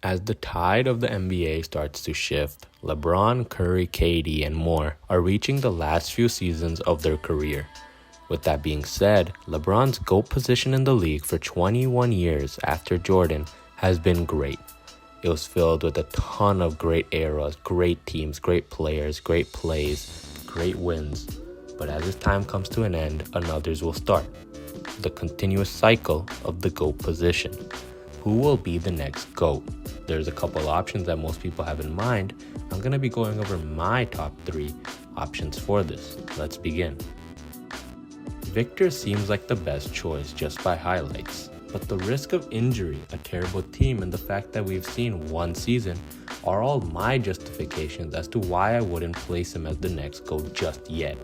As the tide of the NBA starts to shift, LeBron, Curry, KD, and more are reaching the last few seasons of their career. With that being said, LeBron's GOAT position in the league for 21 years after Jordan has been great. It was filled with a ton of great eras, great teams, great players, great plays, great wins. But as his time comes to an end, another's will start. The continuous cycle of the GOAT position. Who will be the next GOAT? There's a couple options that most people have in mind. I'm going to be going over my top 3 options for this. Let's begin. Victor seems like the best choice just by highlights, but the risk of injury, a terrible team, and the fact that we've seen one season are all my justifications as to why I wouldn't place him as the next GOAT just yet.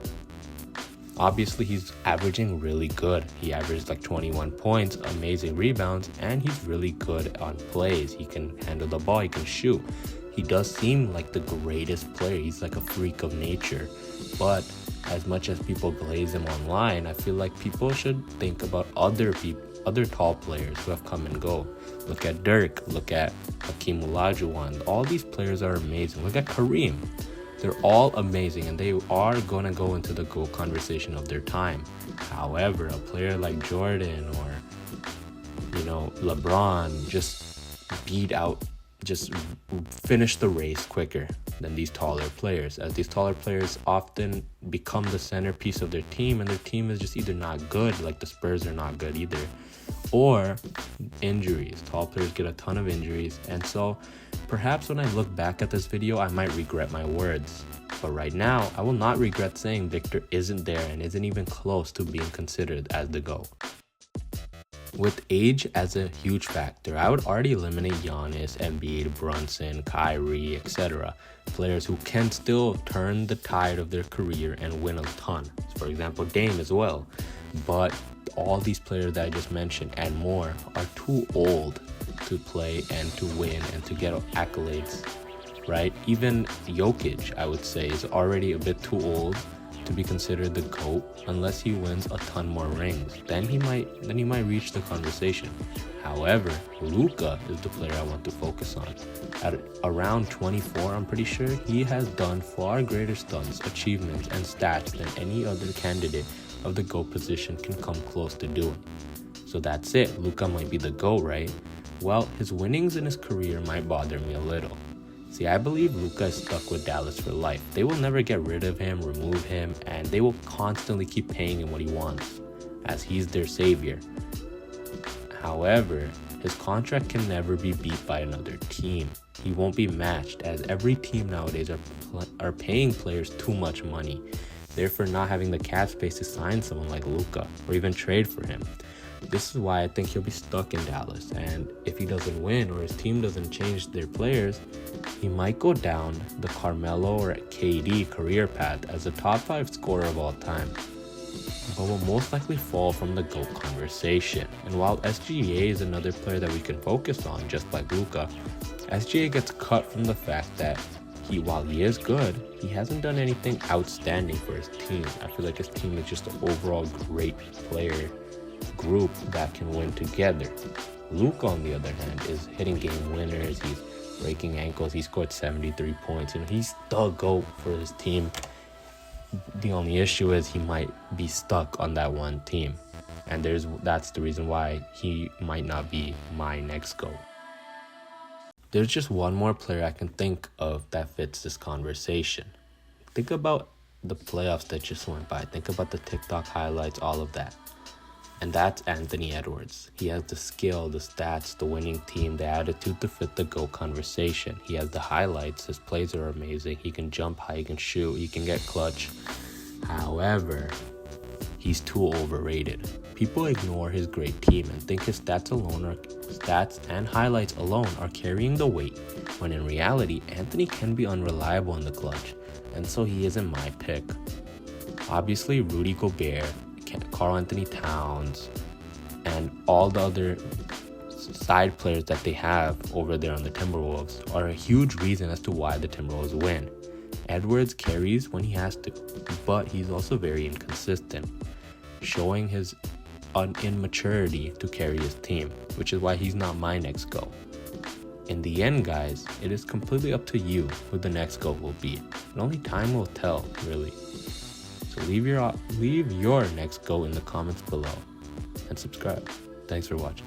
Obviously, he's averaging really good. He averaged like 21 points, amazing rebounds, and he's really good on plays. He can handle the ball, he can shoot. He does seem like the greatest player. He's like a freak of nature. But as much as people glaze him online, I feel like people should think about other tall players who have come and go. Look at Dirk, look at Hakeem Olajuwon. All these players are amazing. Look at Kareem. They're all amazing, and they are going to go into the GOAT conversation of their time. However, a player like Jordan or, LeBron just finish the race quicker than these taller players, as these taller players often become the centerpiece of their team, and their team is just either not good, like the Spurs are not good either, or injuries. Tall players get a ton of injuries, and so perhaps when I look back at this video, I might regret my words. But right now, I will not regret saying Victor isn't there and isn't even close to being considered as the GOAT. With age as a huge factor, I would already eliminate Giannis, Embiid, Brunson, Kyrie, etc. Players who can still turn the tide of their career and win a ton. For example, Dame as well. But all these players that I just mentioned and more are too old to play and to win and to get accolades, right? Even Jokic, I would say, is already a bit too old to be considered the GOAT unless he wins a ton more rings. Then he might reach the conversation. However, Luka is the player I want to focus on. At around 24, I'm pretty sure he has done far greater stunts, achievements, and stats than any other candidate of the GOAT position can come close to doing. So that's it. Luka might be the GOAT, right? Well, his winnings in his career might bother me a little. See, I believe Luka is stuck with Dallas for life. They will never get rid of him, remove him, and they will constantly keep paying him what he wants, as he's their savior. However, his contract can never be beat by another team. He won't be matched, as every team nowadays are paying players too much money, therefore not having the cap space to sign someone like Luka or even trade for him. This is why I think he'll be stuck in Dallas, and if he doesn't win or his team doesn't change their players, he might go down the Carmelo or KD career path as a top 5 scorer of all time, but will most likely fall from the GOAT conversation. And while SGA is another player that we can focus on, just like Luka, SGA gets cut from the fact that while he is good, he hasn't done anything outstanding for his team. I feel like his team is just an overall great player group that can win together. Luka, on the other hand, is hitting game winners, he's breaking ankles, he scored 73 points, and he's the GOAT for his team. The only issue is he might be stuck on that one team, and that's the reason why he might not be my next GOAT. There's just one more player I can think of that fits this conversation. Think about the playoffs that just went by. Think about the TikTok highlights, all of that. And that's Anthony Edwards. He has the skill, the stats, the winning team, the attitude to fit the GOAT conversation. He has the highlights. His plays are amazing. He can jump high, he can shoot, he can get clutch. However, he's too overrated. People ignore his great team and think his stats and highlights alone are carrying the weight, when in reality, Anthony can be unreliable in the clutch, and so he isn't my pick. Obviously, Rudy Gobert, Karl Anthony Towns, and all the other side players that they have over there on the Timberwolves are a huge reason as to why the Timberwolves win. Edwards carries when he has to, but he's also very inconsistent, showing his immaturity to carry his team, which is why he's not my next GOAT. In the end, guys, it is completely up to you who the next GOAT will be, and only time will tell, really. So leave your next GOAT in the comments below, and subscribe. Thanks for watching.